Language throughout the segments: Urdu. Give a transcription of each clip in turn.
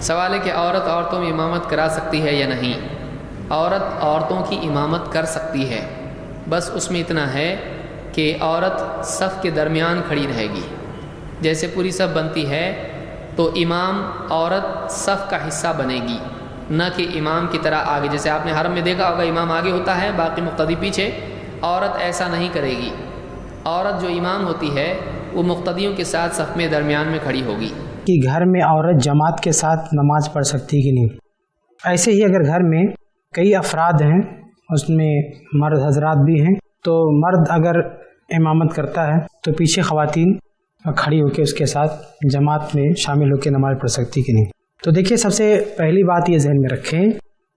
سوال ہے کہ عورت عورتوں میں امامت کرا سکتی ہے یا نہیں؟ عورت عورتوں کی امامت کر سکتی ہے، بس اس میں اتنا ہے کہ عورت صف کے درمیان کھڑی رہے گی۔ جیسے پوری صف بنتی ہے تو امام عورت صف کا حصہ بنے گی، نہ کہ امام کی طرح آگے۔ جیسے آپ نے حرم میں دیکھا ہوگا امام آگے ہوتا ہے، باقی مقتدی پیچھے۔ عورت ایسا نہیں کرے گی۔ عورت جو امام ہوتی ہے وہ مقتدیوں کے ساتھ صف میں درمیان میں کھڑی ہوگی۔ کہ گھر میں عورت جماعت کے ساتھ نماز پڑھ سکتی کہ نہیں؟ ایسے ہی اگر گھر میں کئی افراد ہیں، اس میں مرد حضرات بھی ہیں، تو مرد اگر امامت کرتا ہے تو پیچھے خواتین کھڑی ہو کے اس کے ساتھ جماعت میں شامل ہو کے نماز پڑھ سکتی کہ نہیں؟ تو دیکھیے، سب سے پہلی بات یہ ذہن میں رکھیں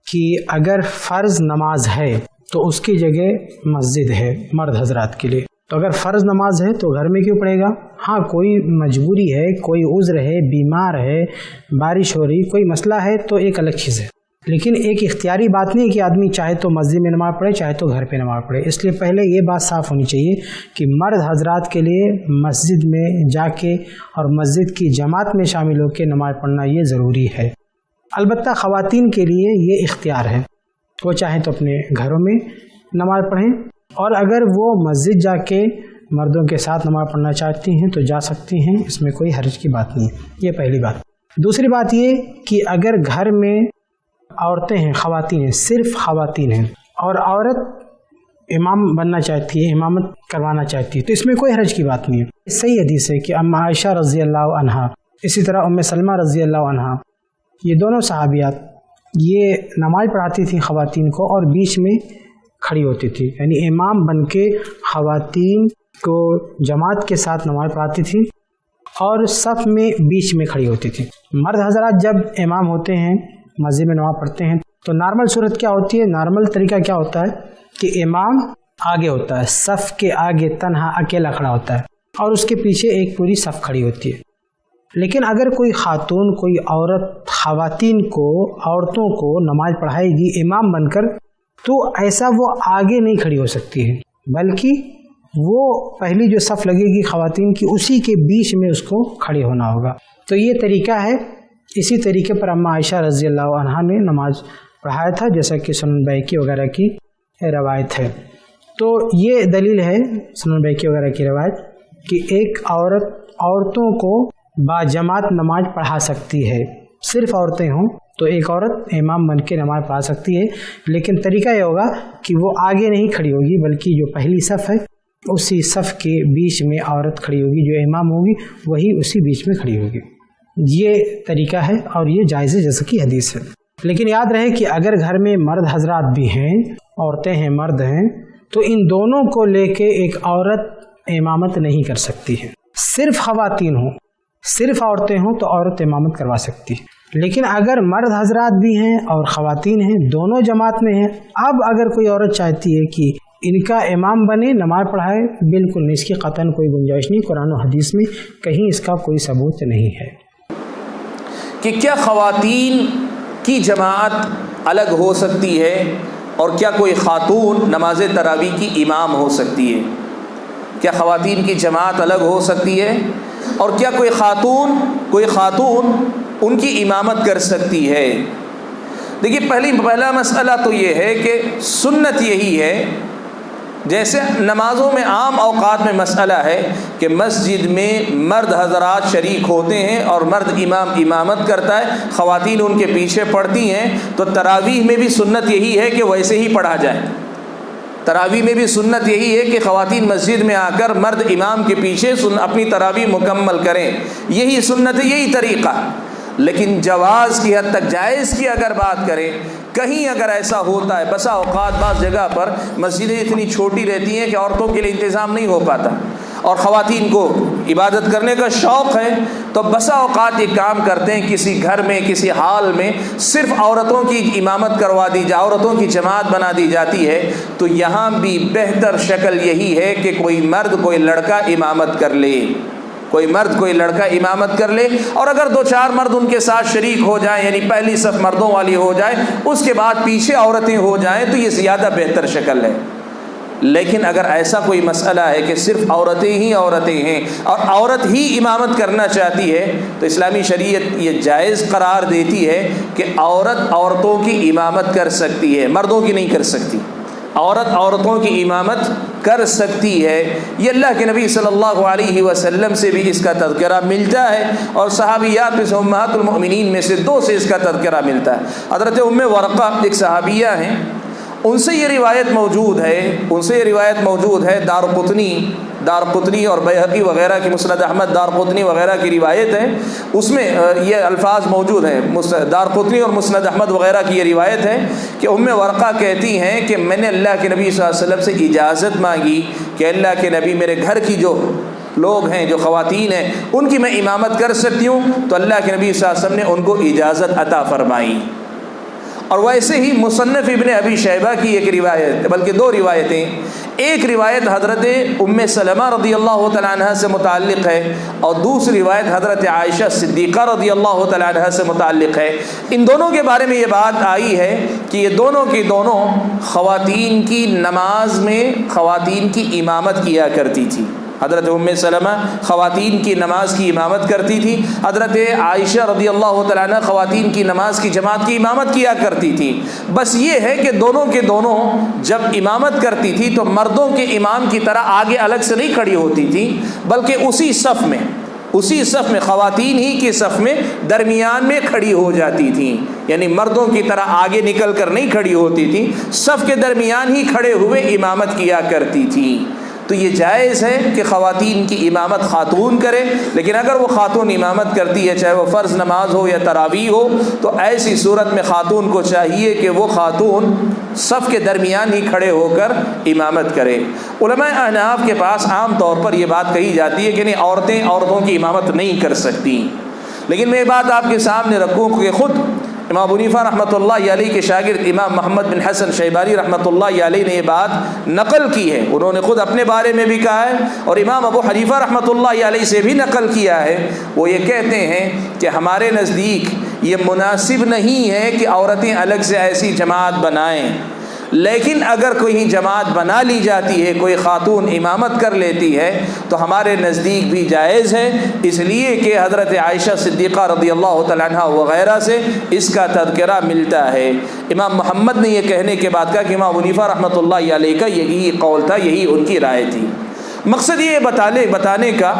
کہ اگر فرض نماز ہے تو اس کی جگہ مسجد ہے مرد حضرات کے لیے۔ تو اگر فرض نماز ہے تو گھر میں کیوں پڑھے گا؟ ہاں، کوئی مجبوری ہے، کوئی عذر ہے، بیمار ہے، بارش ہو رہی، کوئی مسئلہ ہے تو ایک الگ چیز ہے، لیکن ایک اختیاری بات نہیں ہے کہ آدمی چاہے تو مسجد میں نماز پڑھے چاہے تو گھر پہ نماز پڑھے۔ اس لیے پہلے یہ بات صاف ہونی چاہیے کہ مرد حضرات کے لیے مسجد میں جا کے اور مسجد کی جماعت میں شامل ہو کے نماز پڑھنا یہ ضروری ہے۔ البتہ خواتین کے لیے یہ اختیار ہے، وہ چاہیں تو اپنے گھروں میں نماز پڑھیں، اور اگر وہ مسجد جا کے مردوں کے ساتھ نماز پڑھنا چاہتی ہیں تو جا سکتی ہیں، اس میں کوئی حرج کی بات نہیں ہے۔ یہ پہلی بات۔ دوسری بات یہ کہ اگر گھر میں عورتیں ہیں، خواتین ہیں، صرف خواتین ہیں، اور عورت امام بننا چاہتی ہے، امامت کروانا چاہتی ہے، تو اس میں کوئی حرج کی بات نہیں ہے۔ صحیح حدیث ہے کہ ام عائشہ رضی اللہ عنہا، اسی طرح ام سلمہ رضی اللہ عنہا، یہ دونوں صحابیات یہ نماز پڑھاتی تھیں خواتین کو اور بیچ میں کھڑی ہوتی تھی، یعنی امام بن کے خواتین کو جماعت کے ساتھ نماز پڑھاتی تھی اور صف میں بیچ میں کھڑی ہوتی تھی۔ مرد حضرات جب امام ہوتے ہیں، مسجد میں نماز پڑھتے ہیں، تو نارمل صورت کیا ہوتی ہے؟ نارمل طریقہ کیا ہوتا ہے کہ امام آگے ہوتا ہے، صف کے آگے تنہا اکیلا کھڑا ہوتا ہے، اور اس کے پیچھے ایک پوری صف کھڑی ہوتی ہے۔ لیکن اگر کوئی خاتون، کوئی عورت خواتین کو، عورتوں کو نماز پڑھائے گی امام بن کر، تو ایسا وہ آگے نہیں کھڑی ہو سکتی ہے، بلکہ وہ پہلی جو صف لگے گی خواتین کی، اسی کے بیچ میں اس کو کھڑے ہونا ہوگا۔ تو یہ طریقہ ہے۔ اسی طریقے پر اما عائشہ رضی اللہ عنہا نے نماز پڑھایا تھا، جیسا کہ سنن بیہقی وغیرہ کی روایت ہے۔ تو یہ دلیل ہے سنن بیہقی وغیرہ کی روایت کہ ایک عورت عورتوں کو باجماعت نماز پڑھا سکتی ہے۔ صرف عورتیں ہوں تو ایک عورت امام بن کے نماز پڑھا سکتی ہے، لیکن طریقہ یہ ہوگا کہ وہ آگے نہیں کھڑی ہوگی، بلکہ جو پہلی صف ہے اسی صف کے بیچ میں عورت کھڑی ہوگی، جو امام ہوگی وہی اسی بیچ میں کھڑی ہوگی۔ یہ طریقہ ہے اور یہ جائز ہے، جیسا کہ حدیث ہے۔ لیکن یاد رہے کہ اگر گھر میں مرد حضرات بھی ہیں، عورتیں ہیں، مرد ہیں، تو ان دونوں کو لے کے ایک عورت امامت نہیں کر سکتی ہے۔ صرف خواتین ہوں، صرف عورتیں ہوں تو عورت امامت کروا سکتی ہے، لیکن اگر مرد حضرات بھی ہیں اور خواتین ہیں، دونوں جماعت میں ہیں، اب اگر کوئی عورت چاہتی ہے کہ ان کا امام بنے، نماز پڑھائے، بالکل نہیں، اس کی قطعاً کوئی گنجائش نہیں۔ قرآن و حدیث میں کہیں اس کا کوئی ثبوت نہیں ہے۔ کہ کیا خواتین کی جماعت الگ ہو سکتی ہے، اور کیا کوئی خاتون نماز تراویح کی امام ہو سکتی ہے؟ کیا خواتین کی جماعت الگ ہو سکتی ہے، اور کیا کوئی خاتون ان کی امامت کر سکتی ہے؟ دیکھیے، پہلا مسئلہ تو یہ ہے کہ سنت یہی ہے، جیسے نمازوں میں عام اوقات میں مسئلہ ہے کہ مسجد میں مرد حضرات شریک ہوتے ہیں اور مرد امام امامت کرتا ہے، خواتین ان کے پیچھے پڑھتی ہیں، تو تراویح میں بھی سنت یہی ہے کہ ویسے ہی پڑھا جائے۔ تراویح میں بھی سنت یہی ہے کہ خواتین مسجد میں آ کر مرد امام کے پیچھے اپنی تراویح مکمل کریں، یہی سنت ہے، یہی طریقہ۔ لیکن جواز کی حد تک، جائز کی اگر بات کریں، کہیں اگر ایسا ہوتا ہے، بسا اوقات بعض جگہ پر مسجدیں اتنی چھوٹی رہتی ہیں کہ عورتوں کے لیے انتظام نہیں ہو پاتا، اور خواتین کو عبادت کرنے کا شوق ہے، تو بسا اوقات یہ کام کرتے ہیں، کسی گھر میں، کسی حال میں صرف عورتوں کی امامت کروا دی جائے، عورتوں کی جماعت بنا دی جاتی ہے۔ تو یہاں بھی بہتر شکل یہی ہے کہ کوئی مرد، کوئی لڑکا امامت کر لے، کوئی مرد، کوئی لڑکا امامت کر لے، اور اگر 2-4 مرد ان کے ساتھ شریک ہو جائیں، یعنی پہلی صف مردوں والی ہو جائے، اس کے بعد پیچھے عورتیں ہو جائیں، تو یہ زیادہ بہتر شکل ہے۔ لیکن اگر ایسا کوئی مسئلہ ہے کہ صرف عورتیں ہیں اور عورت ہی امامت کرنا چاہتی ہے تو اسلامی شریعت یہ جائز قرار دیتی ہے کہ عورت عورتوں کی امامت کر سکتی ہے، مردوں کی نہیں کر سکتی۔ عورت عورتوں کی امامت کر سکتی ہے، یہ اللہ کے نبی صلی اللہ علیہ وسلم سے بھی اس کا تذکرہ ملتا ہے، اور صحابیات میں سے امہات المؤمنین میں سے 2 سے اس کا تذکرہ ملتا ہے۔ حضرت ام ورقہ ایک صحابیہ ہیں، ان سے یہ روایت موجود ہے، دارقطنی اور بیہقی وغیرہ کی، مسند احمد دارقطنی وغیرہ کی روایت ہے، اس میں یہ الفاظ موجود ہیں، دارقطنی اور مسند احمد وغیرہ کی یہ روایت ہے کہ ام ورقہ کہتی ہیں کہ میں نے اللہ کے نبی صلی اللہ علیہ وسلم سے اجازت مانگی کہ اللہ کے نبی میرے گھر کی جو لوگ ہیں، جو خواتین ہیں، ان کی میں امامت کر سکتی ہوں، تو اللہ کے نبی صلی اللہ علیہ وسلم نے ان کو اجازت عطا فرمائی۔ اور ویسے ہی مصنف ابن ابی شیبہ کی ایک روایت، بلکہ 2 روایتیں، ایک روایت حضرت ام سلمہ رضی اللہ تعالیٰ عنہ سے متعلق ہے، اور دوسری روایت حضرت عائشہ صدیقہ رضی اللہ تعالیٰ عنہ سے متعلق ہے۔ ان دونوں کے بارے میں یہ بات آئی ہے کہ یہ دونوں کی دونوں خواتین کی نماز میں خواتین کی امامت کیا کرتی تھی۔ حضرت ام سلمہ خواتین کی نماز کی امامت کرتی تھی، حضرت عائشہ رضی اللہ تعالیٰ عنہ خواتین کی نماز کی جماعت کی امامت کیا کرتی تھی۔ بس یہ ہے کہ دونوں کے دونوں جب امامت کرتی تھی تو مردوں کے امام کی طرح آگے الگ سے نہیں کھڑی ہوتی تھی، بلکہ اسی صف میں خواتین ہی کے صف میں درمیان میں کھڑی ہو جاتی تھیں، یعنی مردوں کی طرح آگے نکل کر نہیں کھڑی ہوتی تھی، صف کے درمیان ہی کھڑے ہوئے امامت کیا کرتی تھیں۔ تو یہ جائز ہے کہ خواتین کی امامت خاتون کرے، لیکن اگر وہ خاتون امامت کرتی ہے، چاہے وہ فرض نماز ہو یا تراویح ہو، تو ایسی صورت میں خاتون کو چاہیے کہ وہ خاتون صف کے درمیان ہی کھڑے ہو کر امامت کرے۔ علماء احناف کے پاس عام طور پر یہ بات کہی جاتی ہے کہ نہیں، عورتیں عورتوں کی امامت نہیں کر سکتی، لیکن میں یہ بات آپ کے سامنے رکھوں کہ خود امام ابو حنیفہ رحمۃ اللہ علیہ کے شاگرد امام محمد بن حسن شیبانی رحمۃ اللہ علیہ نے یہ بات نقل کی ہے، انہوں نے خود اپنے بارے میں بھی کہا ہے، اور امام ابو حنیفہ رحمۃ اللہ علیہ سے بھی نقل کیا ہے۔ وہ یہ کہتے ہیں کہ ہمارے نزدیک یہ مناسب نہیں ہے کہ عورتیں الگ سے ایسی جماعت بنائیں، لیکن اگر کوئی جماعت بنا لی جاتی ہے، کوئی خاتون امامت کر لیتی ہے، تو ہمارے نزدیک بھی جائز ہے، اس لیے کہ حضرت عائشہ صدیقہ رضی اللہ تعالیٰ عنہ وغیرہ سے اس کا تذکرہ ملتا ہے۔ امام محمد نے یہ کہنے کے بعد کہا کہ امام حنیفہ رحمۃ اللہ علیہ کا یہی قول تھا، یہی ان کی رائے تھی۔ مقصد یہ بتانے کا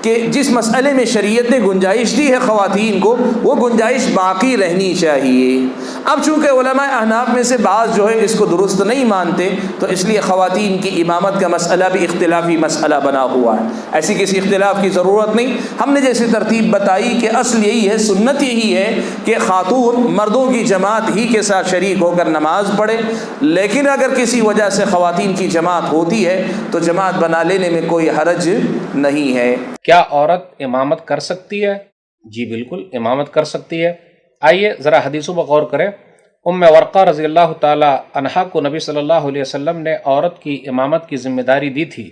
کہ جس مسئلے میں شریعت نے گنجائش دی ہے خواتین کو، وہ گنجائش باقی رہنی چاہیے۔ اب چونکہ علماء احناف میں سے بعض جو ہے اس کو درست نہیں مانتے، تو اس لیے خواتین کی امامت کا مسئلہ بھی اختلافی مسئلہ بنا ہوا ہے۔ ایسی کسی اختلاف کی ضرورت نہیں، ہم نے جیسے ترتیب بتائی کہ اصل یہی ہے، سنت یہی ہے کہ خاتون مردوں کی جماعت ہی کے ساتھ شریک ہو کر نماز پڑھے، لیکن اگر کسی وجہ سے خواتین کی جماعت ہوتی ہے تو جماعت بنا لینے میں کوئی حرج نہیں ہے۔ کیا عورت امامت کر سکتی ہے؟ جی بالکل امامت کر سکتی ہے۔ آئیے ذرا حدیثوں پر غور کریں۔ ام ورقہ رضی اللہ تعالی عنہا کو نبی صلی اللہ علیہ وسلم نے عورت کی امامت کی ذمہ داری دی تھی۔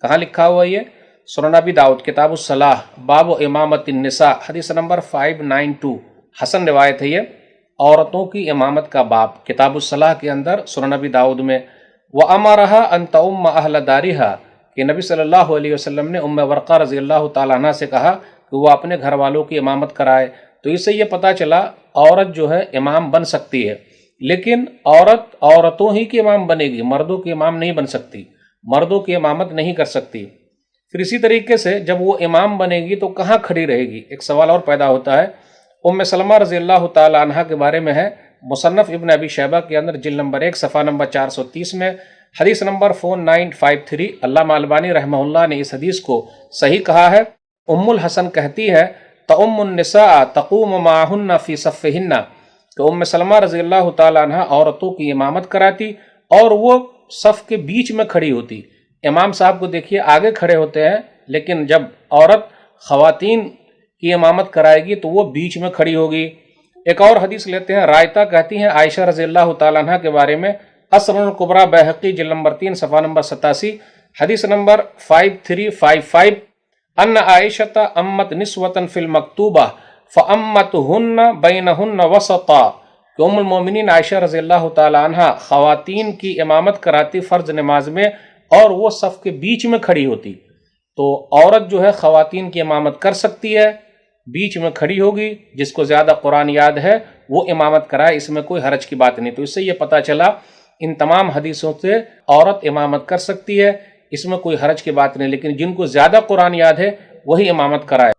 کہاں لکھا ہوا یہ؟ سنن ابی داؤد کتاب الصلاح باب امامت النساء حدیث نمبر 592، حسن روایت ہے یہ، عورتوں کی امامت کا باب کتاب الصلاح کے اندر سنن ابی داؤد میں۔ وَأَمَرَهَا أَن تَؤُمَّ أَهْلَ دَارِهَا کہ نبی صلی اللہ علیہ وسلم نے ام ورقہ رضی اللہ تعالیٰ عنہ سے کہا کہ وہ اپنے گھر والوں کی امامت کرائے۔ تو اس سے یہ پتہ چلا عورت جو ہے امام بن سکتی ہے، لیکن عورتوں ہی کی امام بنے گی، مردوں کی امام نہیں بن سکتی، مردوں کی امامت نہیں کر سکتی۔ پھر اسی طریقے سے جب وہ امام بنے گی تو کہاں کھڑی رہے گی؟ ایک سوال اور پیدا ہوتا ہے۔ ام سلمہ رضی اللہ تعالیٰ عنہ کے بارے میں ہے، مصنف ابن ابی شیبہ کے اندر جلد نمبر 1 صفحہ نمبر 430 میں حدیث نمبر 4953، علامہ البانی رحمہ اللہ نے اس حدیث کو صحیح کہا ہے۔ ام الحسن کہتی ہے تؤم النساء تقوم معهن فی صفہن، کہ ام سلمہ رضی اللہ تعالی عنہ عورتوں کی امامت کراتی اور وہ صف کے بیچ میں کھڑی ہوتی۔ امام صاحب کو دیکھیے آگے کھڑے ہوتے ہیں، لیکن جب عورت خواتین کی امامت کرائے گی تو وہ بیچ میں کھڑی ہوگی۔ ایک اور حدیث لیتے ہیں، رائتہ کہتی ہیں عائشہ رضی اللہ تعالی عنہ کے بارے میں، اسرن الکبریٰ بیہقی جلد نمبر 3 صفحہ نمبر 87 حدیث نمبر 5355، ان عائشہ امت نسوۃ فی المکتوبہ فامتہن بینہن وسطا، کہ ام المومنین عائشہ رضی اللہ تعالی عنہ خواتین کی امامت کراتی فرض نماز میں، اور وہ صف کے بیچ میں کھڑی ہوتی، تو عورت جو ہے خواتین کی امامت کر سکتی ہے، بیچ میں کھڑی ہوگی، جس کو زیادہ قرآن یاد ہے وہ امامت کرائے، اس میں کوئی حرج کی بات نہیں۔ تو اس سے یہ پتہ چلا ان تمام حدیثوں سے عورت امامت کر سکتی ہے، اس میں کوئی حرج کی بات نہیں، لیکن جن کو زیادہ قرآن یاد ہے وہی امامت کرائے۔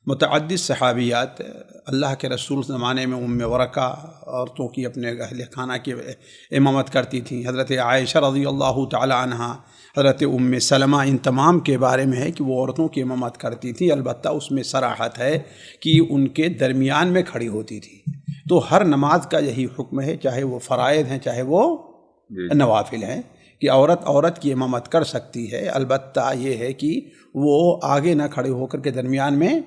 متعدد صحابیات اللہ کے رسول زمانے میں ام ورقہ عورتوں کی اپنے اہل خانہ کی امامت کرتی تھیں، حضرت عائشہ رضی اللہ تعالی عنہ، حضرت ام سلمہ، ان تمام کے بارے میں ہے کہ وہ عورتوں کی امامت کرتی تھیں، البتہ اس میں صراحت ہے کہ ان کے درمیان میں کھڑی ہوتی تھی۔ تو ہر نماز کا یہی حکم ہے، چاہے وہ فرائض ہیں چاہے وہ نوافل ہیں، کہ عورت کی امامت کر سکتی ہے، البتہ یہ ہے کہ وہ آگے نہ کھڑے ہو کر کے درمیان میں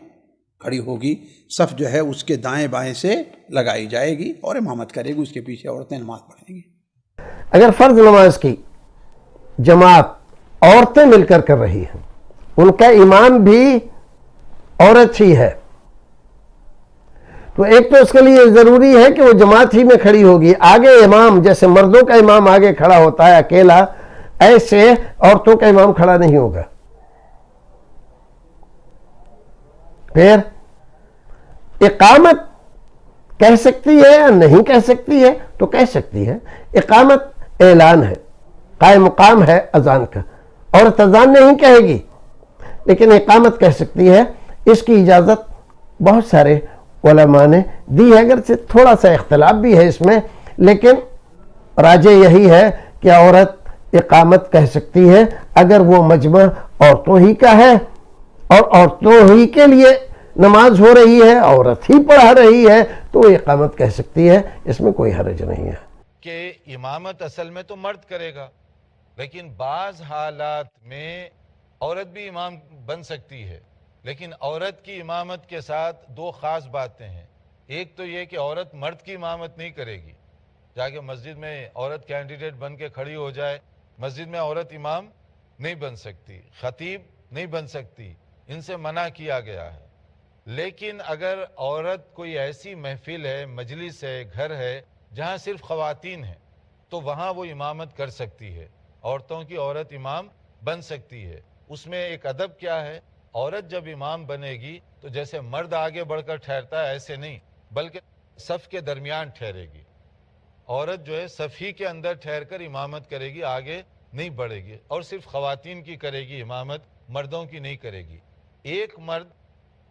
کھڑی ہوگی، صف جو ہے اس کے دائیں بائیں سے لگائی جائے گی اور امامت کرے گی، اس کے پیچھے عورتیں نماز پڑھیں گی۔ اگر فرض نماز کی جماعت عورتیں مل کر کر رہی ہیں، ان کا امام بھی عورت ہی ہے، تو ایک تو اس کے لیے ضروری ہے کہ وہ جماعت ہی میں کھڑی ہوگی، آگے امام جیسے مردوں کا امام آگے کھڑا ہوتا ہے اکیلا، ایسے عورتوں کا امام کھڑا نہیں ہوگا۔ پھر اقامت کہہ سکتی ہے یا نہیں کہہ سکتی ہے؟ تو کہہ سکتی ہے۔ اقامت اعلان ہے، قائم مقام ہے اذان کا، عورت اذان نہیں کہے گی لیکن اقامت کہہ سکتی ہے۔ اس کی اجازت بہت سارے علماء نے دی ہے، اگرچہ تھوڑا سا اختلاف بھی ہے اس میں، لیکن راجح یہی ہے کہ عورت اقامت کہہ سکتی ہے اگر وہ مجمع عورتوں ہی کا ہے اور عورتوں ہی کے لیے نماز ہو رہی ہے، عورت ہی پڑھا رہی ہے، تو وہ اقامت کہہ سکتی ہے، اس میں کوئی حرج نہیں ہے۔ کہ امامت اصل میں تو مرد کرے گا، لیکن بعض حالات میں عورت بھی امام بن سکتی ہے، لیکن عورت کی امامت کے ساتھ دو خاص باتیں ہیں۔ ایک تو یہ کہ عورت مرد کی امامت نہیں کرے گی، جا کے مسجد میں عورت کینڈیڈیٹ بن کے کھڑی ہو جائے، مسجد میں عورت امام نہیں بن سکتی، خطیب نہیں بن سکتی، ان سے منع کیا گیا ہے۔ لیکن اگر عورت کوئی ایسی محفل ہے، مجلس ہے، گھر ہے جہاں صرف خواتین ہیں، تو وہاں وہ امامت کر سکتی ہے، عورتوں کی عورت امام بن سکتی ہے۔ اس میں ایک ادب کیا ہے، عورت جب امام بنے گی تو جیسے مرد آگے بڑھ کر ٹھہرتا ہے ایسے نہیں، بلکہ صف کے درمیان ٹھہرے گی۔ عورت جو ہے صف ہی کے اندر ٹھہر کر امامت کرے گی، آگے نہیں بڑھے گی، اور صرف خواتین کی کرے گی امامت، مردوں کی نہیں کرے گی۔ ایک مرد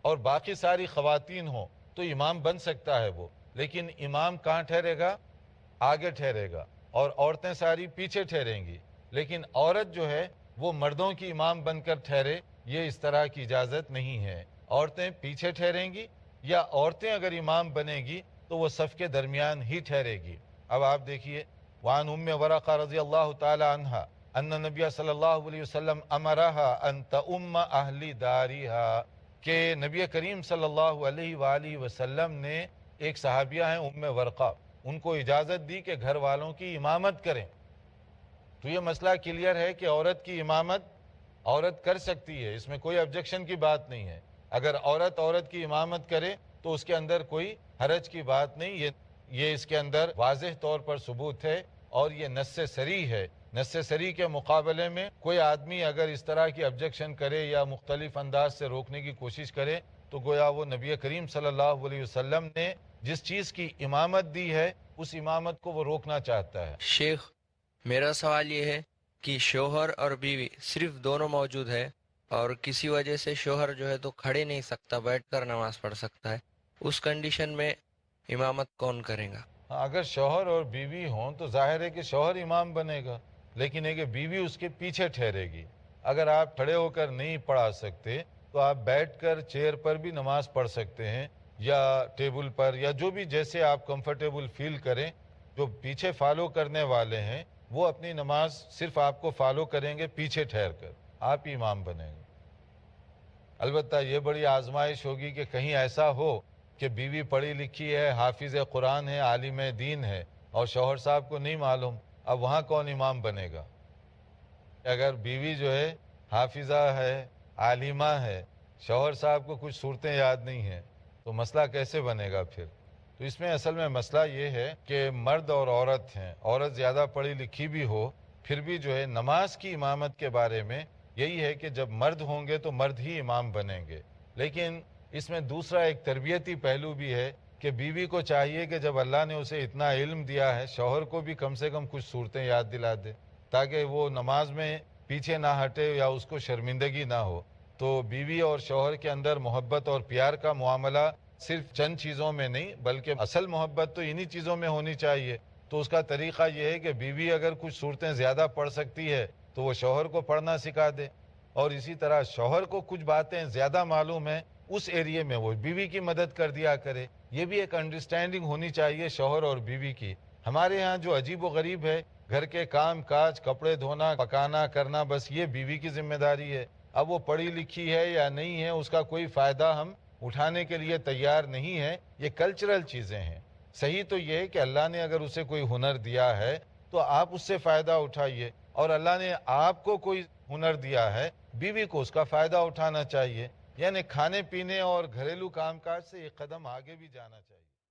اور باقی ساری خواتین ہوں تو امام بن سکتا ہے وہ، لیکن امام کہاں ٹھہرے گا؟ آگے ٹھہرے گا، اور عورتیں ساری پیچھے ٹھہریں گی۔ لیکن عورت جو ہے وہ مردوں کی امام بن کر ٹھہرے، یہ اس طرح کی اجازت نہیں ہے۔ عورتیں پیچھے ٹھہریں گی، یا عورتیں اگر امام بنے گی تو وہ صف کے درمیان ہی ٹھہرے گی۔ اب آپ دیکھیے، وعن ام ورقہ رضی اللہ تعالی عنہ ان نبی صلی اللہ علیہ وسلم امرہا ان تؤم اہل داریہا، کہ نبی کریم صلی اللہ علیہ وآلہ وسلم نے ایک صحابیہ ہیں ام ورقہ، ان کو اجازت دی کہ گھر والوں کی امامت کریں۔ تو یہ مسئلہ کلیئر ہے کہ عورت کی امامت عورت کر سکتی ہے، اس میں کوئی آبجیکشن کی بات نہیں ہے۔ اگر عورت کی امامت کرے تو اس کے اندر کوئی حرج کی بات نہیں، یہ اس کے اندر واضح طور پر ثبوت ہے، اور یہ نص صریح ہے۔ نص صریح کے مقابلے میں کوئی آدمی اگر اس طرح کی آبجیکشن کرے یا مختلف انداز سے روکنے کی کوشش کرے تو گویا وہ نبی کریم صلی اللہ علیہ وسلم نے جس چیز کی امامت دی ہے اس امامت کو وہ روکنا چاہتا ہے۔ شیخ، میرا سوال یہ ہے کہ شوہر اور بیوی صرف دونوں موجود ہے اور کسی وجہ سے شوہر جو ہے تو کھڑے نہیں سکتا، بیٹھ کر نماز پڑھ سکتا ہے، اس کنڈیشن میں امامت کون کرے گا؟ اگر شوہر اور بیوی ہوں تو ظاہر ہے کہ شوہر امام بنے گا، لیکن ہے کہ بیوی اس کے پیچھے ٹھہرے گی۔ اگر آپ کھڑے ہو کر نہیں پڑھا سکتے تو آپ بیٹھ کر چیئر پر بھی نماز پڑھ سکتے ہیں، یا ٹیبل پر، یا جو بھی جیسے آپ کمفرٹیبل فیل کریں۔ جو پیچھے فالو کرنے والے ہیں وہ اپنی نماز صرف آپ کو فالو کریں گے پیچھے ٹھہر کر، آپ ہی امام بنیں گے۔ البتہ یہ بڑی آزمائش ہوگی کہ کہیں ایسا ہو کہ بیوی پڑھی لکھی ہے، حافظ قرآن ہے، عالم دین ہے، اور شوہر صاحب کو نہیں معلوم، اب وہاں کون امام بنے گا؟ اگر بیوی جو ہے حافظہ ہے، عالمہ ہے، شوہر صاحب کو کچھ صورتیں یاد نہیں ہیں، تو مسئلہ کیسے بنے گا پھر؟ تو اس میں اصل میں مسئلہ یہ ہے کہ مرد اور عورت ہیں، عورت زیادہ پڑھی لکھی بھی ہو پھر بھی جو ہے نماز کی امامت کے بارے میں یہی ہے کہ جب مرد ہوں گے تو مرد ہی امام بنیں گے. لیکن اس میں دوسرا ایک تربیتی پہلو بھی ہے کہ بیوی کو چاہیے کہ جب اللہ نے اسے اتنا علم دیا ہے شوہر کو بھی کم سے کم کچھ صورتیں یاد دلا دے تاکہ وہ نماز میں پیچھے نہ ہٹے یا اس کو شرمندگی نہ ہو. تو بیوی اور شوہر کے اندر محبت اور پیار کا معاملہ صرف چند چیزوں میں نہیں بلکہ اصل محبت تو انہی چیزوں میں ہونی چاہیے. تو اس کا طریقہ یہ ہے کہ بیوی اگر کچھ صورتیں زیادہ پڑھ سکتی ہے تو وہ شوہر کو پڑھنا سکھا دے، اور اسی طرح شوہر کو کچھ باتیں زیادہ معلوم ہیں اس ایریے میں وہ بیوی کی مدد کر دیا کرے. یہ بھی ایک انڈرسٹینڈنگ ہونی چاہیے شوہر اور بیوی کی. ہمارے ہاں جو عجیب و غریب ہے، گھر کے کام کاج، کپڑے دھونا، پکانا کرنا، بس یہ بیوی کی ذمہ داری ہے. اب وہ پڑھی لکھی ہے یا نہیں ہے اس کا کوئی فائدہ ہم اٹھانے کے لیے تیار نہیں ہے. یہ کلچرل چیزیں ہیں. صحیح تو یہ ہے کہ اللہ نے اگر اسے کوئی ہنر دیا ہے تو آپ اس سے فائدہ اٹھائیے، اور اللہ نے آپ کو کوئی ہنر دیا ہے بیوی کو اس کا فائدہ اٹھانا چاہیے. یعنی کھانے پینے اور گھریلو کام کاج سے ایک قدم آگے بھی جانا چاہیے.